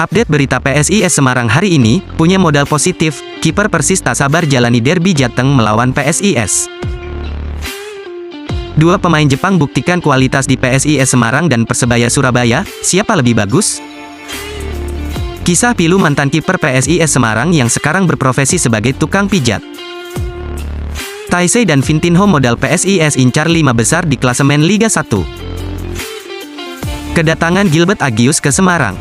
Update berita PSIS Semarang hari ini, punya modal positif, kiper Persis tak sabar jalani derby Jateng melawan PSIS. Dua pemain Jepang buktikan kualitas di PSIS Semarang dan Persebaya Surabaya, siapa lebih bagus? Kisah pilu mantan kiper PSIS Semarang yang sekarang berprofesi sebagai tukang pijat. Taisei dan Vintinho modal PSIS incar 5 besar di klasemen Liga 1. Kedatangan Gilbert Agius ke Semarang.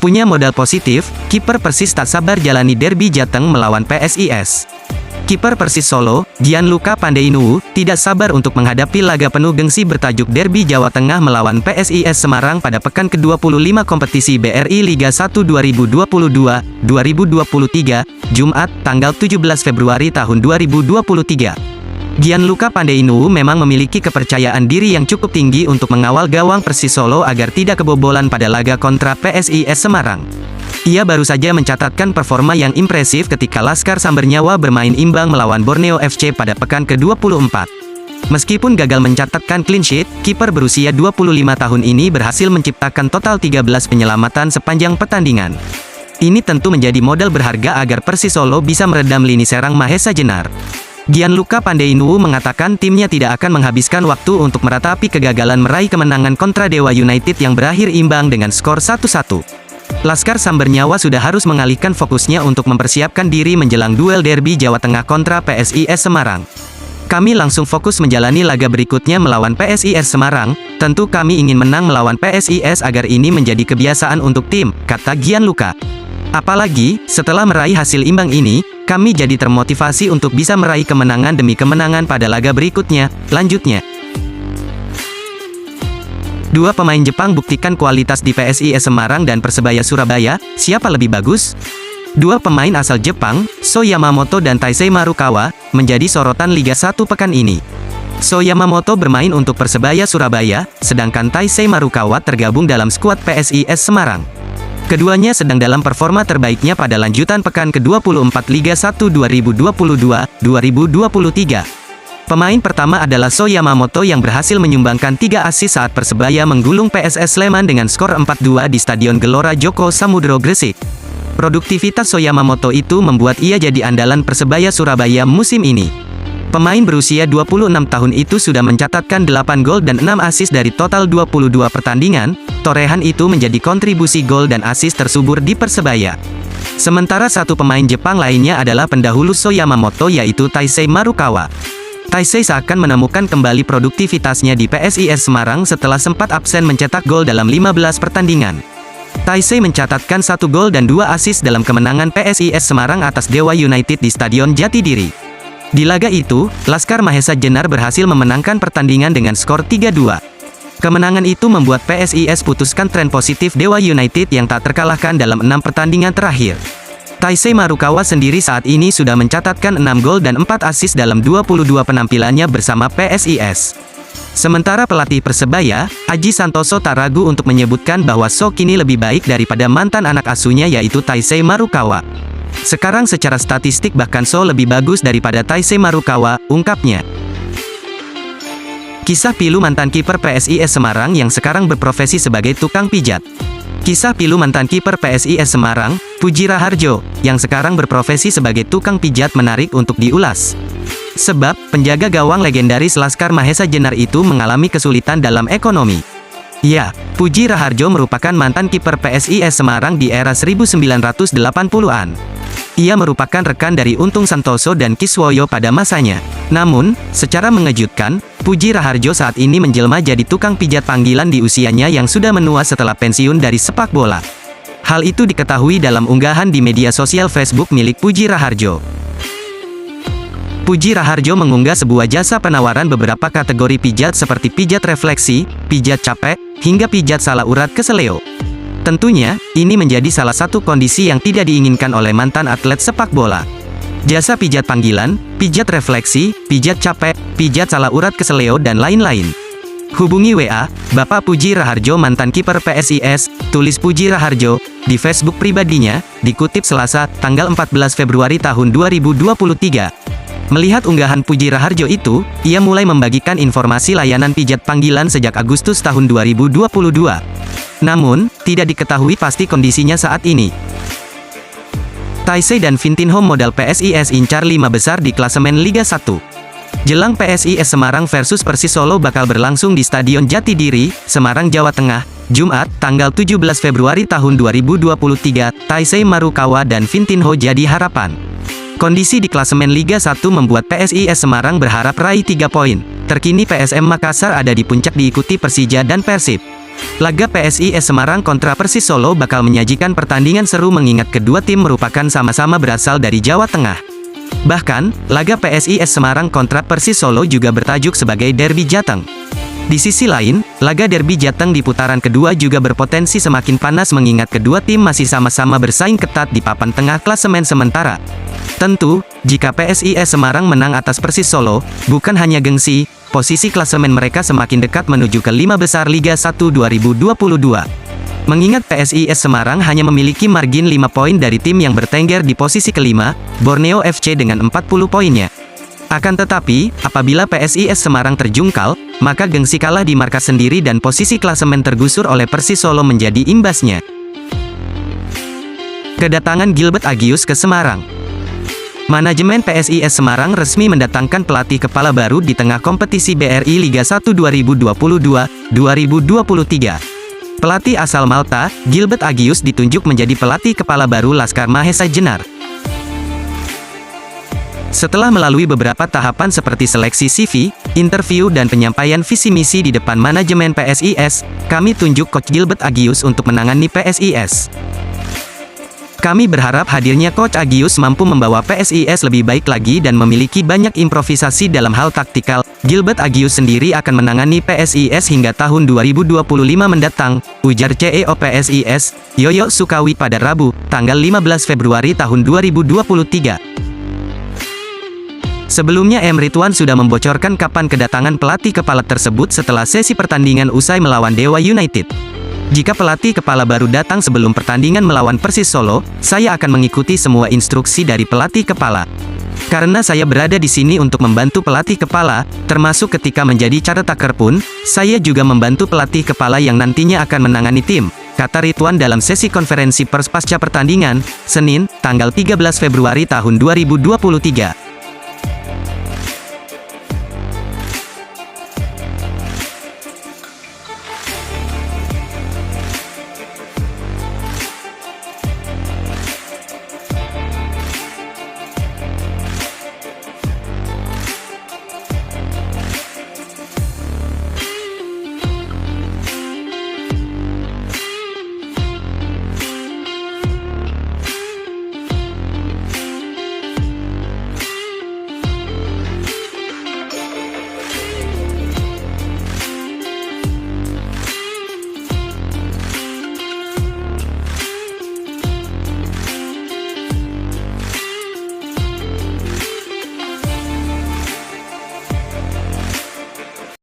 Punya modal positif, kiper Persis tak sabar jalani derby Jateng melawan PSIS. Kiper Persis Solo, Gianluca Pandeinuwu, tidak sabar untuk menghadapi laga penuh gengsi bertajuk Derby Jawa Tengah melawan PSIS Semarang pada pekan ke-25 kompetisi BRI Liga 1 2022-2023, Jumat, tanggal 17 Februari tahun 2023. Gianluca Pandeinuwu memang memiliki kepercayaan diri yang cukup tinggi untuk mengawal gawang Persis Solo agar tidak kebobolan pada laga kontra PSIS Semarang. Ia baru saja mencatatkan performa yang impresif ketika Laskar Sambernyawa bermain imbang melawan Borneo FC pada pekan ke-24. Meskipun gagal mencatatkan clean sheet, kiper berusia 25 tahun ini berhasil menciptakan total 13 penyelamatan sepanjang pertandingan. Ini tentu menjadi modal berharga agar Persis Solo bisa meredam lini serang Mahesa Jenar. Gianluca Pandeinuwu mengatakan timnya tidak akan menghabiskan waktu untuk meratapi kegagalan meraih kemenangan kontra Dewa United yang berakhir imbang dengan skor 1-1. Laskar Sambernyawa sudah harus mengalihkan fokusnya untuk mempersiapkan diri menjelang duel derby Jawa Tengah kontra PSIS Semarang. Kami langsung fokus menjalani laga berikutnya melawan PSIS Semarang, tentu kami ingin menang melawan PSIS agar ini menjadi kebiasaan untuk tim, kata Gianluca. Apalagi, setelah meraih hasil imbang ini, kami jadi termotivasi untuk bisa meraih kemenangan demi kemenangan pada laga berikutnya, lanjutnya. Dua pemain Jepang buktikan kualitas di PSIS Semarang dan Persebaya Surabaya, siapa lebih bagus? Dua pemain asal Jepang, Sho Yamamoto dan Taisei Marukawa, menjadi sorotan Liga 1 pekan ini. Sho Yamamoto bermain untuk Persebaya Surabaya, sedangkan Taisei Marukawa tergabung dalam skuad PSIS Semarang. Keduanya sedang dalam performa terbaiknya pada lanjutan pekan ke-24 Liga 1 2022-2023. Pemain pertama adalah Sho Yamamoto yang berhasil menyumbangkan 3 assist saat Persebaya menggulung PSS Sleman dengan skor 4-2 di Stadion Gelora Joko Samudro Gresik. Produktivitas Sho Yamamoto itu membuat ia jadi andalan Persebaya Surabaya musim ini. Pemain berusia 26 tahun itu sudah mencatatkan 8 gol dan 6 assist dari total 22 pertandingan. Torehan itu menjadi kontribusi gol dan assist tersubur di Persebaya. Sementara satu pemain Jepang lainnya adalah pendahulu Sho Yamamoto yaitu Taisei Marukawa. Taisei seakan menemukan kembali produktivitasnya di PSIS Semarang setelah sempat absen mencetak gol dalam 15 pertandingan. Taisei mencatatkan 1 gol dan 2 assist dalam kemenangan PSIS Semarang atas Dewa United di Stadion Jatidiri. Di laga itu, Laskar Mahesa Jenar berhasil memenangkan pertandingan dengan skor 3-2. Kemenangan itu membuat PSIS putuskan tren positif Dewa United yang tak terkalahkan dalam 6 pertandingan terakhir. Taisei Marukawa sendiri saat ini sudah mencatatkan 6 gol dan 4 assist dalam 22 penampilannya bersama PSIS. Sementara pelatih Persebaya, Aji Santoso tak ragu untuk menyebutkan bahwa Sho kini lebih baik daripada mantan anak asuhnya yaitu Taisei Marukawa. Sekarang secara statistik bahkan Sho lebih bagus daripada Taisei Marukawa, ungkapnya. Kisah pilu mantan kiper PSIS Semarang yang sekarang berprofesi sebagai tukang pijat. Kisah pilu mantan kiper PSIS Semarang, Puji Raharjo, yang sekarang berprofesi sebagai tukang pijat menarik untuk diulas. Sebab, penjaga gawang legendaris Laskar Mahesa Jenar itu mengalami kesulitan dalam ekonomi. Ya, Puji Raharjo merupakan mantan kiper PSIS Semarang di era 1980-an. Ia merupakan rekan dari Untung Santoso dan Kiswoyo pada masanya. Namun, secara mengejutkan, Puji Raharjo saat ini menjelma jadi tukang pijat panggilan di usianya yang sudah menua setelah pensiun dari sepak bola. Hal itu diketahui dalam unggahan di media sosial Facebook milik Puji Raharjo. Puji Raharjo mengunggah sebuah jasa penawaran beberapa kategori pijat seperti pijat refleksi, pijat capek, hingga pijat salah urat keseleo. Tentunya, ini menjadi salah satu kondisi yang tidak diinginkan oleh mantan atlet sepak bola. Jasa pijat panggilan, pijat refleksi, pijat capek, pijat salah urat keseleo dan lain-lain. Hubungi WA, Bapak Puji Raharjo mantan kiper PSIS, tulis Puji Raharjo, di Facebook pribadinya, dikutip Selasa, tanggal 14 Februari tahun 2023. Melihat unggahan Puji Raharjo itu, ia mulai membagikan informasi layanan pijat panggilan sejak Agustus tahun 2022. Namun, tidak diketahui pasti kondisinya saat ini. Taisei dan Vintinho modal PSIS incar 5 besar di klasemen Liga 1. Jelang PSIS Semarang versus Persis Solo bakal berlangsung di Stadion Jatidiri, Semarang, Jawa Tengah, Jumat, tanggal 17 Februari tahun 2023, Taisei Marukawa dan Vintinho jadi harapan. Kondisi di klasemen Liga 1 membuat PSIS Semarang berharap raih 3 poin. Terkini PSM Makassar ada di puncak diikuti Persija dan Persib. Laga PSIS Semarang kontra Persis Solo bakal menyajikan pertandingan seru mengingat kedua tim merupakan sama-sama berasal dari Jawa Tengah. Bahkan, laga PSIS Semarang kontra Persis Solo juga bertajuk sebagai Derby Jateng. Di sisi lain, laga Derby Jateng di putaran kedua juga berpotensi semakin panas mengingat kedua tim masih sama-sama bersaing ketat di papan tengah klasemen sementara. Tentu, jika PSIS Semarang menang atas Persis Solo, bukan hanya gengsi, posisi klasemen mereka semakin dekat menuju ke 5 besar Liga 1 2022. Mengingat PSIS Semarang hanya memiliki margin 5 poin dari tim yang bertengger di posisi kelima, Borneo FC dengan 40 poinnya. Akan tetapi, apabila PSIS Semarang terjungkal, maka gengsi kalah di markas sendiri dan posisi klasemen tergusur oleh Persis Solo menjadi imbasnya. Kedatangan Gilbert Agius ke Semarang. Manajemen PSIS Semarang resmi mendatangkan pelatih kepala baru di tengah kompetisi BRI Liga 1 2022-2023. Pelatih asal Malta, Gilbert Agius ditunjuk menjadi pelatih kepala baru Laskar Mahesa Jenar. Setelah melalui beberapa tahapan seperti seleksi CV, interview dan penyampaian visi misi di depan manajemen PSIS, kami tunjuk Coach Gilbert Agius untuk menangani PSIS. Kami berharap hadirnya Coach Agius mampu membawa PSIS lebih baik lagi dan memiliki banyak improvisasi dalam hal taktikal. Gilbert Agius sendiri akan menangani PSIS hingga tahun 2025 mendatang, ujar CEO PSIS, Yoyo Sukawi pada Rabu, tanggal 15 Februari tahun 2023. Sebelumnya M. Ridwan sudah membocorkan kapan kedatangan pelatih kepala tersebut setelah sesi pertandingan usai melawan Dewa United. Jika pelatih kepala baru datang sebelum pertandingan melawan Persis Solo, saya akan mengikuti semua instruksi dari pelatih kepala. Karena saya berada di sini untuk membantu pelatih kepala, termasuk ketika menjadi caretaker pun, saya juga membantu pelatih kepala yang nantinya akan menangani tim, kata Ridwan dalam sesi konferensi pers pasca pertandingan, Senin, tanggal 13 Februari tahun 2023.